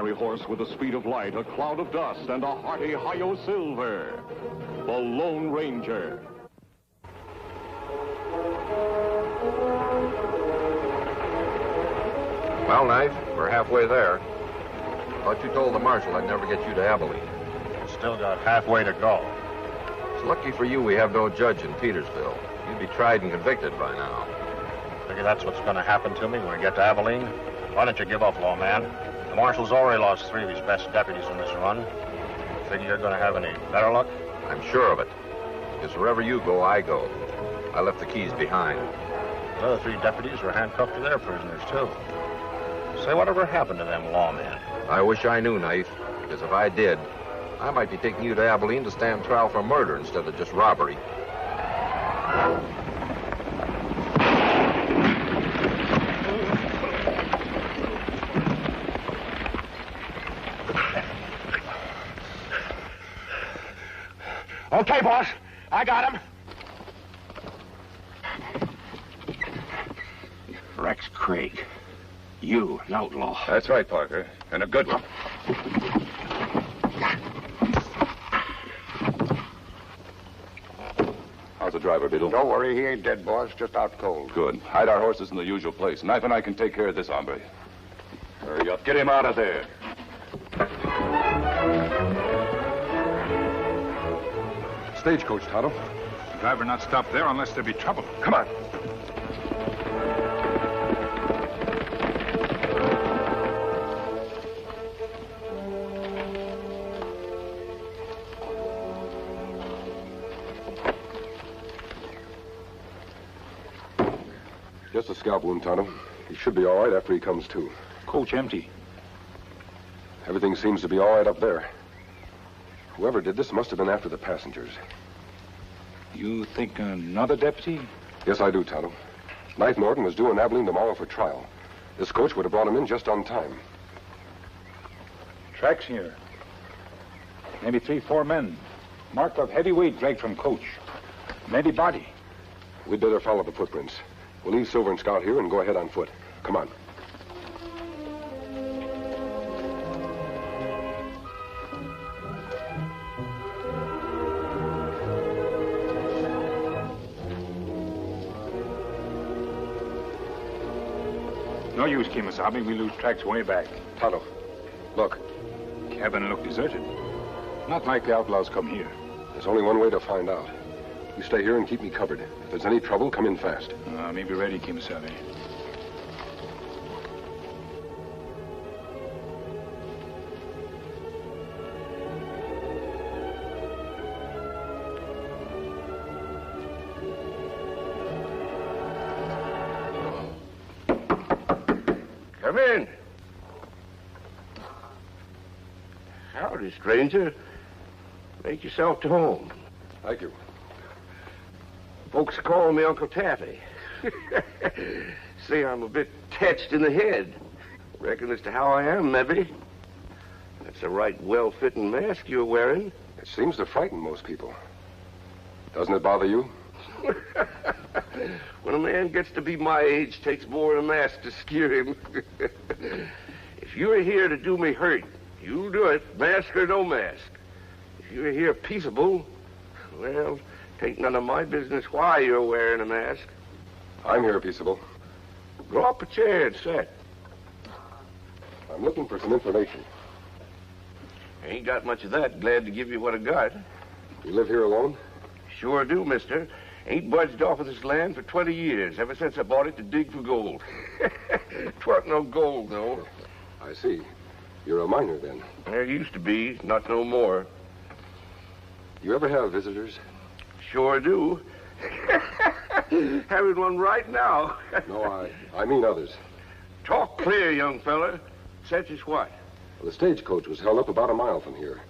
fiery horse with the speed of light, a cloud of dust, and a hearty hi-yo silver. The Lone Ranger. Well, Knife, we're halfway there. Thought you told the marshal I'd never get you to Abilene. Still got halfway to go. It's lucky for you we have no judge in Petersville. You'd be tried and convicted by now. Figure that's what's going to happen to me when we get to Abilene? Why don't you give up, lawman? The marshal's already lost 3 of his best deputies in this run. Figure you're going to have any better luck? I'm sure of it. Because wherever you go, I go. I left the keys behind. The other 3 deputies were handcuffed to their prisoners, too. Say, whatever happened to them lawmen? I wish I knew, Knife. Because if I did, I might be taking you to Abilene to stand trial for murder instead of just robbery. Okay, boss. I got him. Rex Craig. You, an outlaw. That's right, Parker. And a good one. How's the driver, Beetle? Don't worry, he ain't dead, boss. Just out cold. Good. Hide our horses in the usual place. Knife and I can take care of this hombre. Hurry up. Get him out of there. Stagecoach, Tonto. Driver not stop there unless there be trouble. Come on. Just a scalp wound, Tonto. He should be all right after he comes to. Coach empty. Everything seems to be all right up there. Whoever did this must have been after the passengers. You think another deputy? Yes, I do, Tonto. Knife Norton was due in Abilene tomorrow for trial. This coach would have brought him in just on time. Tracks here. Maybe 3, 4 men. Mark of heavy weight dragged from coach. Maybe body. We'd better follow the footprints. We'll leave Silver and Scout here and go ahead on foot. Come on. No use, Kemosabe. We lose tracks way back. Tonto, look. Cabin looked deserted. Not like the outlaws come here. There's only one way to find out. You stay here and keep me covered. If there's any trouble, come in fast. Me be ready, Kemosabe. Come in. Howdy, stranger. Make yourself to home. Thank you. Folks call me Uncle Taffy. Say I'm a bit touched in the head. Reckon as to how I am, maybe. That's a right well-fitting mask you're wearing. It seems to frighten most people. Doesn't it bother you? When a man gets to be my age, takes more than a mask to scare him. If you're here to do me hurt, you'll do it, mask or no mask. If you're here peaceable, well, tain't none of my business why you're wearing a mask. I'm here, peaceable. Draw up a chair and sit. I'm looking for some information. Ain't got much of that. Glad to give you what I got. You live here alone? Sure do, mister. Ain't budged off of this land for 20 years, ever since I bought it to dig for gold. 'Twan't no gold, though. I see. You're a miner, then. There used to be, not no more. You ever have visitors? Sure do. Having one right now. No, I mean others. Talk clear, young fella. Such as what? Well, the stagecoach was held up about a mile from here.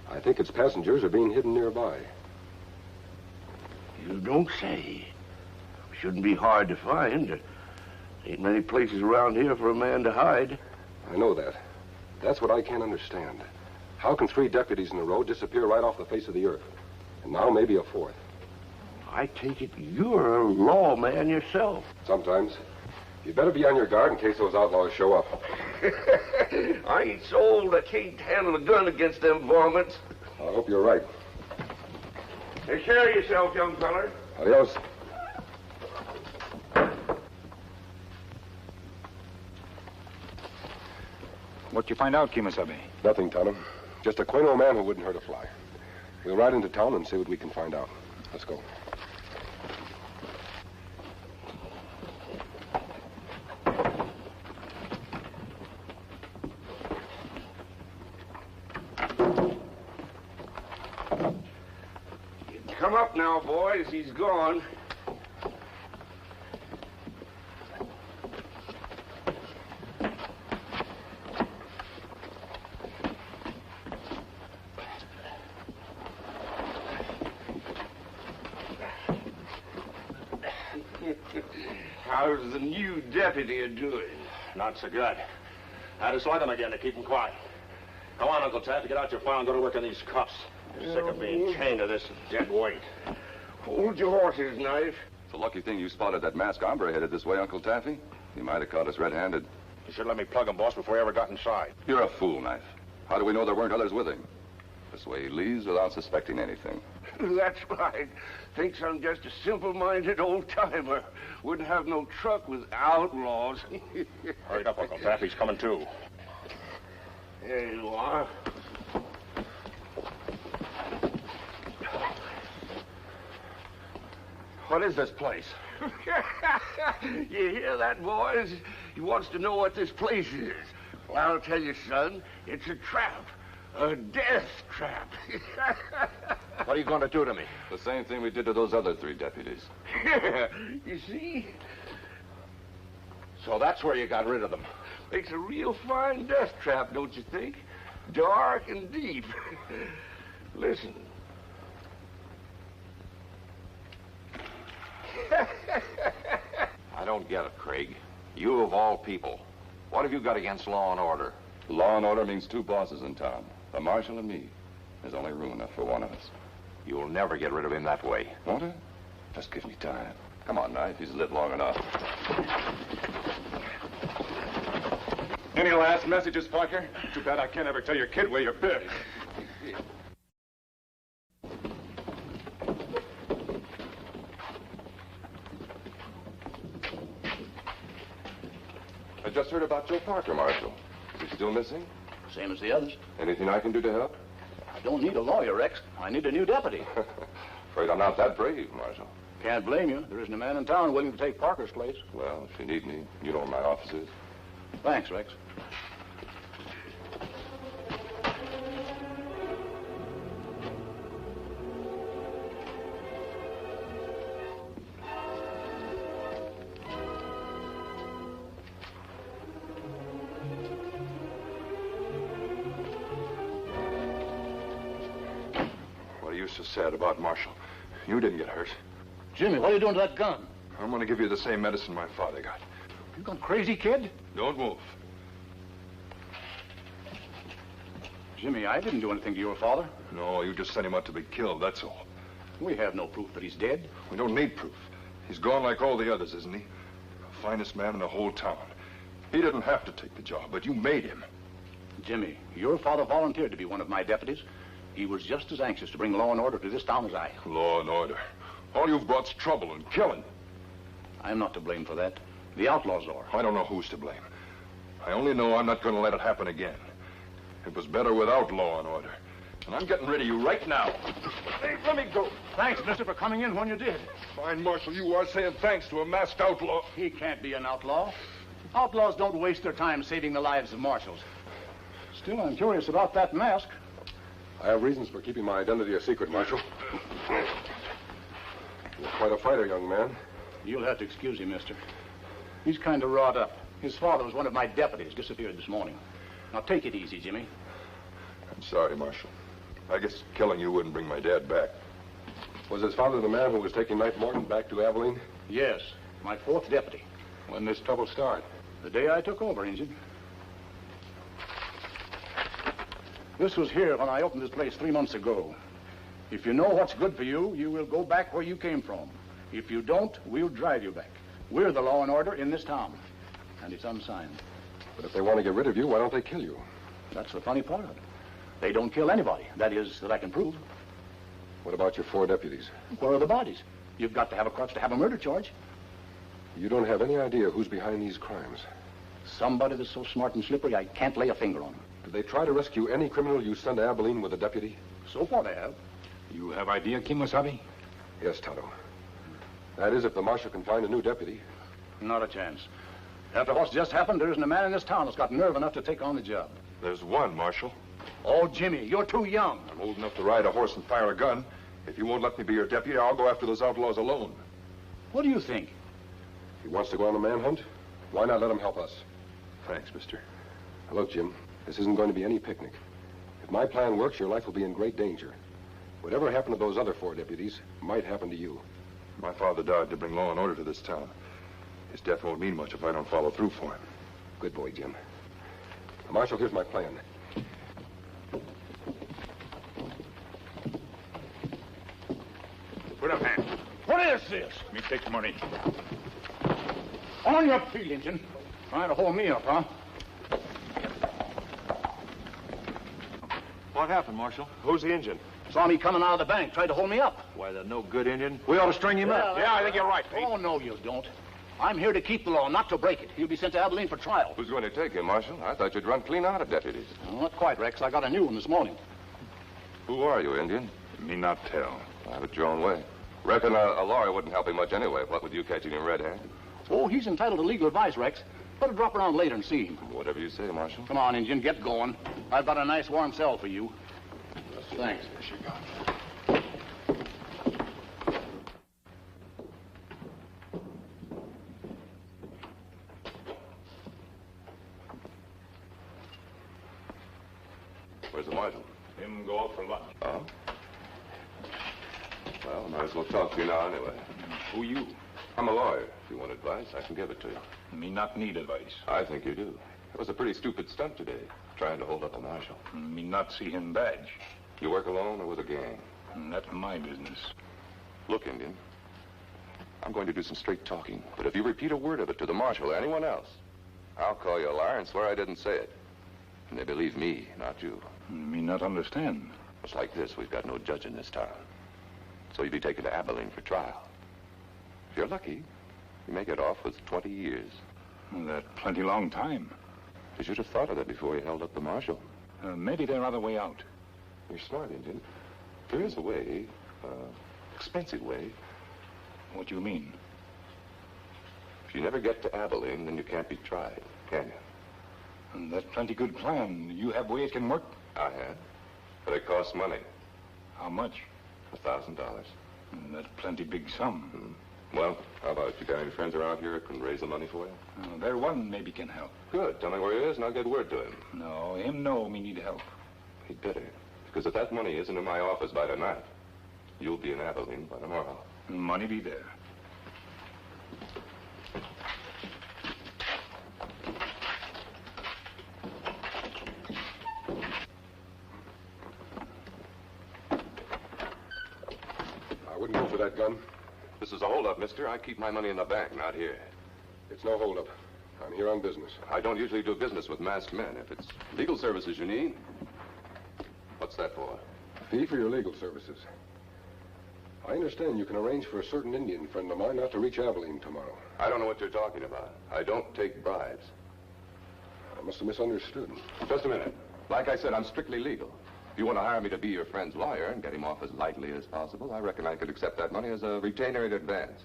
I think its passengers are being hidden nearby. You don't say. Shouldn't be hard to find. There ain't many places around here for a man to hide. I know that. That's what I can't understand. How can 3 deputies in a row disappear right off the face of the earth? And now maybe a 4th. I take it you're a lawman yourself. Sometimes. You better be on your guard in case those outlaws show up. I ain't so old I can't handle a gun against them varmints. I hope you're right. Take care of yourself, young feller. Adios. What'd you find out, Kimasabe? Nothing, Tonto. Just a quaint old man who wouldn't hurt a fly. We'll ride into town and see what we can find out. Let's go. Come up now, boys. He's gone. How's the new deputy doing? Not so good. I just like him again to keep him quiet. Come on, Uncle Taffy, get out your file and go to work on these cuffs. I'm sick of being chained to this dead weight. Hold your horses, Knife. It's a lucky thing you spotted that masked hombre headed this way, Uncle Taffy. He might have caught us red-handed. You should let me plug him, boss, before he ever got inside. You're a fool, Knife. How do we know there weren't others with him? This way he leaves without suspecting anything. That's right. Thinks I'm just a simple-minded old-timer. Wouldn't have no truck with outlaws. Hurry up, Uncle Taffy. He's coming, too. There you are. What is this place? You hear that, boys? He wants to know what this place is. Well, I'll tell you, son, it's a trap. A death trap. What are you going to do to me? The same thing we did to those other 3 deputies. You see? So that's where you got rid of them. Makes a real fine death trap, don't you think? Dark and deep. Listen. I don't get it, Craig. You of all people. What have you got against law and order? Law and order means 2 bosses in town. The marshal and me. There's only room enough for one of us. You'll never get rid of him that way. Won't it? Just give me time. Come on, Knife. He's lived long enough. Any last messages, Parker? Too bad I can't ever tell your kid where you're buried. I just heard about Joe Parker, Marshal. Is he still missing? Same as the others. Anything I can do to help? I don't need a lawyer, Rex. I need a new deputy. Afraid I'm not that brave, Marshal. Can't blame you. There isn't a man in town willing to take Parker's place. Well, if you need me, you know where my office is. Thanks, Rex. So sad about Marshal. You didn't get hurt. Jimmy, what are you doing to that gun? I'm going to give you the same medicine my father got. You gone crazy, kid? Don't move. Jimmy, I didn't do anything to your father. No, you just sent him out to be killed, that's all. We have no proof that he's dead. We don't need proof. He's gone like all the others, isn't he? The finest man in the whole town. He didn't have to take the job, but you made him. Jimmy, your father volunteered to be one of my deputies. He was just as anxious to bring law and order to this town as I. Law and order. All you've brought's trouble and killing. I'm not to blame for that. The outlaws are. I don't know who's to blame. I only know I'm not going to let it happen again. It was better without law and order. And I'm getting rid of you right now. Hey, let me go. Thanks, mister, for coming in when you did. Fine, Marshal, you are saying thanks to a masked outlaw. He can't be an outlaw. Outlaws don't waste their time saving the lives of marshals. Still, I'm curious about that mask. I have reasons for keeping my identity a secret, Marshal. You're quite a fighter, young man. You'll have to excuse him, mister. He's kind of wrought up. His father was one of my deputies, disappeared this morning. Now, take it easy, Jimmy. I'm sorry, Marshal. I guess killing you wouldn't bring my dad back. Was his father the man who was taking Knife Norton back to Abilene? Yes, my 4th deputy. When did this trouble start? The day I took over, Injun. This was here when I opened this place 3 months ago. If you know what's good for you, you will go back where you came from. If you don't, we'll drive you back. We're the law and order in this town. and it's unsigned. But if they want to get rid of you, why don't they kill you? That's the funny part of it. They don't kill anybody. That is, that I can prove. What about your 4 deputies? Where are the bodies? You've got to have a crutch to have a murder charge. You don't have any idea who's behind these crimes. Somebody that's so smart and slippery, I can't lay a finger on him. Did they try to rescue any criminal you sent to Abilene with a deputy? So far they have. You have idea, Kimosabe? Yes, Tonto. That is, if the marshal can find a new deputy. Not a chance. After what's just happened, there isn't a man in this town that's got nerve enough to take on the job. There's one, Marshal. Oh, Jimmy, you're too young. I'm old enough to ride a horse and fire a gun. If you won't let me be your deputy, I'll go after those outlaws alone. What do you think? He wants to go on a manhunt? Why not let him help us? Thanks, mister. Now, look, Jim, this isn't going to be any picnic. If my plan works, your life will be in great danger. Whatever happened to those other 4 deputies might happen to you. My father died to bring law and order to this town. His death won't mean much if I don't follow through for him. Good boy, Jim. Now, Marshal, here's my plan. Put up hand. What is this? Me take the money. On your feet, Injun. Trying to hold me up, huh? What happened, Marshal? Who's the Indian? Saw me coming out of the bank, tried to hold me up. Why, the no good Indian? We ought to string him up. Yeah, I think you're right, Pete. Oh, no, you don't. I'm here to keep the law, not to break it. He'll be sent to Abilene for trial. Who's going to take him, Marshal? I thought you'd run clean out of deputies. Well, not quite, Rex. I got a new one this morning. Who are you, Indian? Me not tell. Have it your own way. Reckon a lawyer wouldn't help him much anyway, what with you catching him red-handed. Oh, he's entitled to legal advice, Rex. Better drop around later and see him. Whatever you say, Marshal. Come on, Injun, get going. I've got a nice warm cell for you. Thanks. Where's the Marshal? Him go out for lunch. Oh? Well, might as well talk to you now anyway. Who you? I'm a lawyer. If you want advice, I can give it to you. Me not need advice. I think you do. It was a pretty stupid stunt today, trying to hold up a marshal. Me not see him badge. You work alone or with a gang? That's my business. Look, Indian, I'm going to do some straight talking, but if you repeat a word of it to the marshal or anyone else, I'll call you a liar and swear I didn't say it. And they believe me, not you. Me not understand. It's like this. We've got no judge in this town. So you'll be taken to Abilene for trial. If you're lucky, you may get off with 20 years. That plenty long time. You should have thought of that before you held up the marshal. Maybe there other way out. You're smart, Indian. There is a way, expensive way. What do you mean? If you never get to Abilene, then you can't be tried, can you? And that's plenty good plan. You have way it can work? I have. But it costs money. How much? $1,000. That's plenty big sum. Well, how about you got any friends around here that can raise the money for you? There one maybe can help. Good. Tell me where he is, and I'll get word to him. No, him no, me need help. He'd better. Because if that money isn't in my office by tonight, you'll be in Abilene by tomorrow. Money be there. I wouldn't go for that gun. This is a holdup, mister. I keep my money in the bank, not here. It's no holdup. I'm here on business. I don't usually do business with masked men. If it's legal services you need, what's that for? Fee for your legal services. I understand you can arrange for a certain Indian friend of mine not to reach Abilene tomorrow. I don't know what you're talking about. I don't take bribes. I must have misunderstood. Just a minute. Like I said, I'm strictly legal. If you want to hire me to be your friend's lawyer and get him off as lightly as possible, I reckon I could accept that money as a retainer in advance.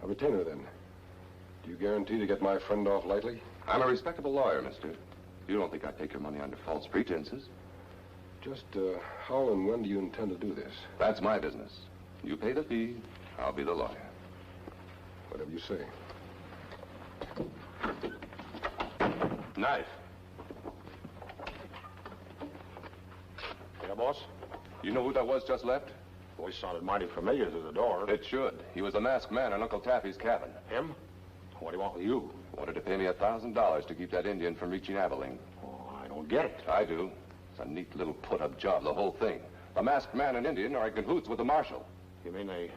A retainer, then. Do you guarantee to get my friend off lightly? I'm a respectable lawyer, mister. You don't think I'd take your money under false pretenses? Just how and when do you intend to do this? That's my business. You pay the fee, I'll be the lawyer. Whatever you say. Knife. Yeah, boss? You know who that was just left? Voice sounded mighty familiar through the door. It should. He was the masked man in Uncle Taffy's cabin. Him? What do you want with you? Wanted to pay me $1,000 to keep that Indian from reaching Abilene. Oh, I don't get it. I do. It's a neat little put-up job, the whole thing. The masked man and Indian are in cahoots with the marshal. You mean they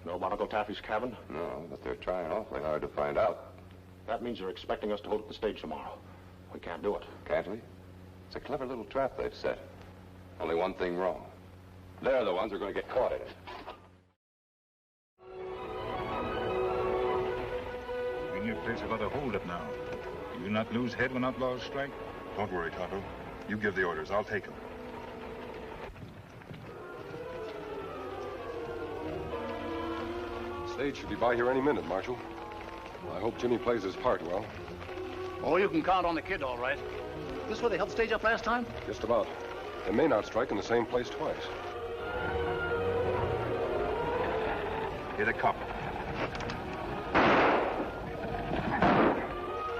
know about Uncle Taffy's cabin? No, but they're trying awfully hard to find out. That means they're expecting us to hold at the stage tomorrow. We can't do it. Can't we? It's a clever little trap they've set. Only one thing wrong. They're the ones who are going to get caught in it. We need a place of other hold-up now. Do you not lose head when outlaws strike? Don't worry, Tonto. You give the orders. I'll take them. Stage should be by here any minute, Marshal. I hope Jimmy plays his part well. Oh, you can count on the kid, all right. This where they held the stage up last time? Just about. They may not strike in the same place twice. Here they come.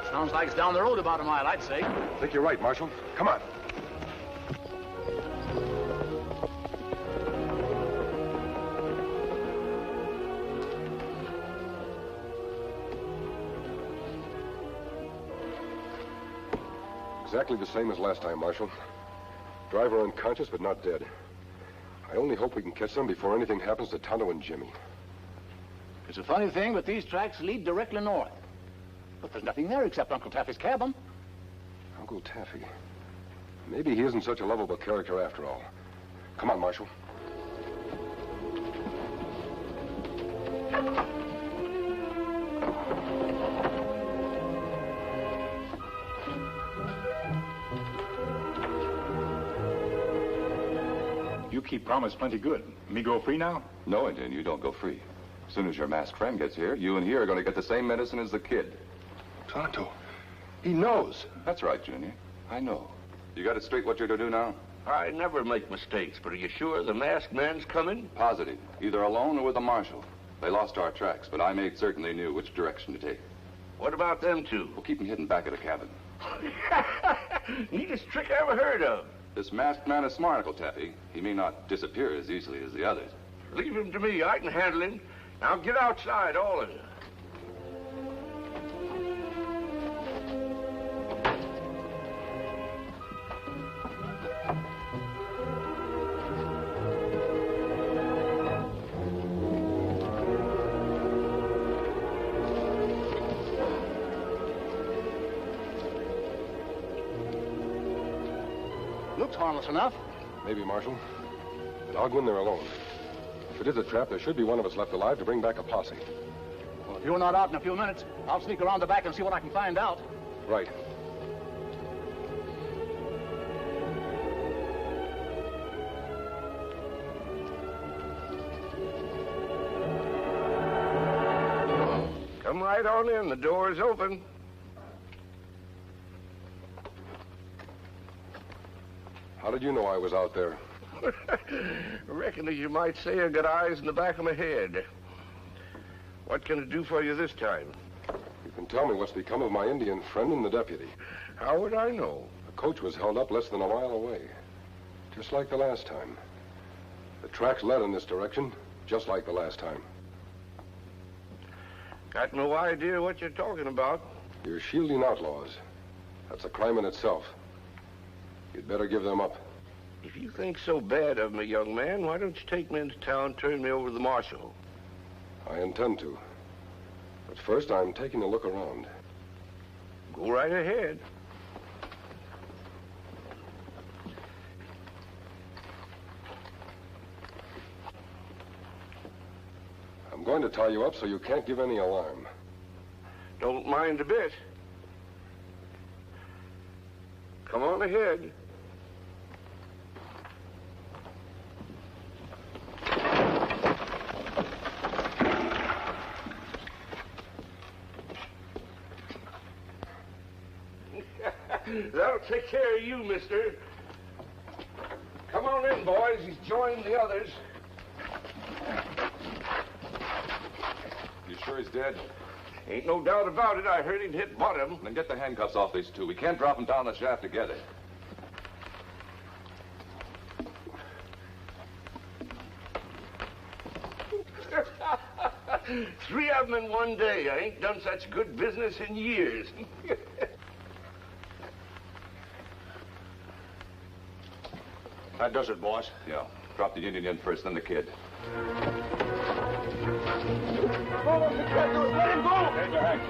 Sounds like it's down the road about a mile, I'd say. I think you're right, Marshal. Come on. Exactly the same as last time, Marshal. Driver unconscious, but not dead. I only hope we can catch them before anything happens to Tonto and Jimmy. It's a funny thing, but these tracks lead directly north. But there's nothing there except Uncle Taffy's cabin. Uncle Taffy. Maybe he isn't such a lovable character after all. Come on, Marshal. You keep promise plenty good. Me go free now? No, Indian, you don't go free. As soon as your masked friend gets here, you and he are going to get the same medicine as the kid. Tonto, he knows. That's right, Junior. I know. You got it straight what you're to do now? I never make mistakes, but are you sure the masked man's coming? Positive. Either alone or with the marshal. They lost our tracks, but I made certain they knew which direction to take. What about them two? We'll keep them hidden back at the cabin. Neatest trick I ever heard of. This masked man is smart, Uncle Taffy. He may not disappear as easily as the others. Leave him to me. I can handle him. Now get outside, all of you. Looks harmless enough. Maybe, Marshal. But I'll go in there alone. If it is a trap, there should be one of us left alive to bring back a posse. Well, if you're not out in a few minutes, I'll sneak around the back and see what I can find out. Right. Come right on in. The door's open. How did you know I was out there? Reckon, as you might say, I got eyes in the back of my head. What can I do for you this time? You can tell me what's become of my Indian friend and the deputy. How would I know? The coach was held up less than a mile away. Just like the last time. The tracks led in this direction, just like the last time. Got no idea what you're talking about. You're shielding outlaws. That's a crime in itself. You'd better give them up. If you think so bad of me, young man, why don't you take me into town and turn me over to the marshal? I intend to. But first, I'm taking a look around. Go right ahead. I'm going to tie you up so you can't give any alarm. Don't mind a bit. Come on ahead. That'll take care of you, mister. Come on in, boys. He's joined the others. You sure he's dead? Ain't no doubt about it. I heard him hit bottom. Then get the handcuffs off these two. We can't drop them down the shaft together. Three of them in one day. I ain't done such good business in years. That does it, boss. Yeah. Drop the Indian in first, then the kid. Let him go! Take your hand.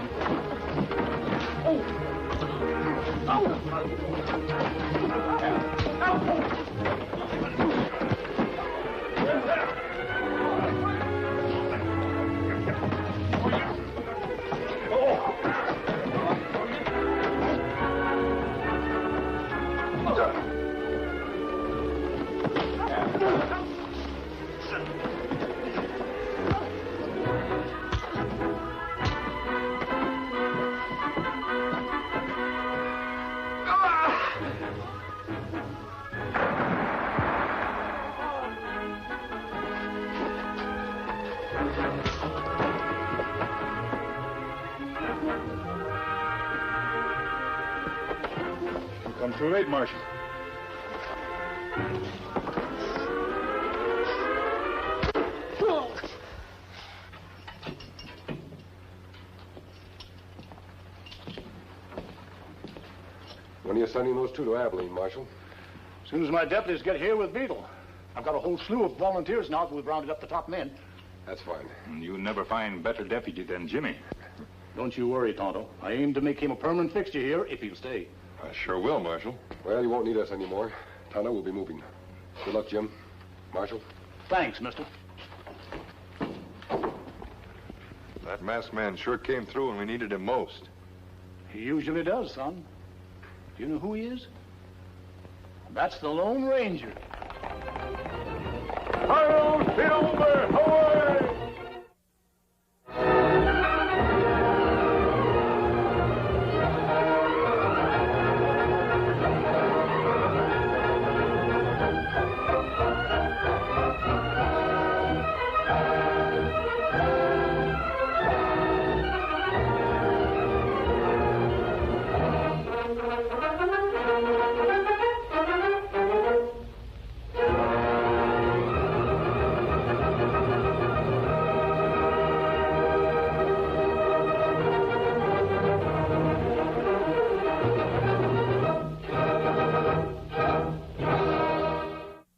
Come too late, Marshal. When are you sending those two to Abilene, Marshal? As soon as my deputies get here with Beetle. I've got a whole slew of volunteers now. We've rounded up the top men. That's fine. You'll never find better deputy than Jimmy. Don't you worry, Tonto. I aim to make him a permanent fixture here if he'll stay. I sure will, Marshal. Well, you won't need us anymore. Tonto will be moving. Good luck, Jim. Marshal? Thanks, mister. That masked man sure came through when we needed him most. He usually does, son. Do you know who he is? That's the Lone Ranger. Hail Silver! Away!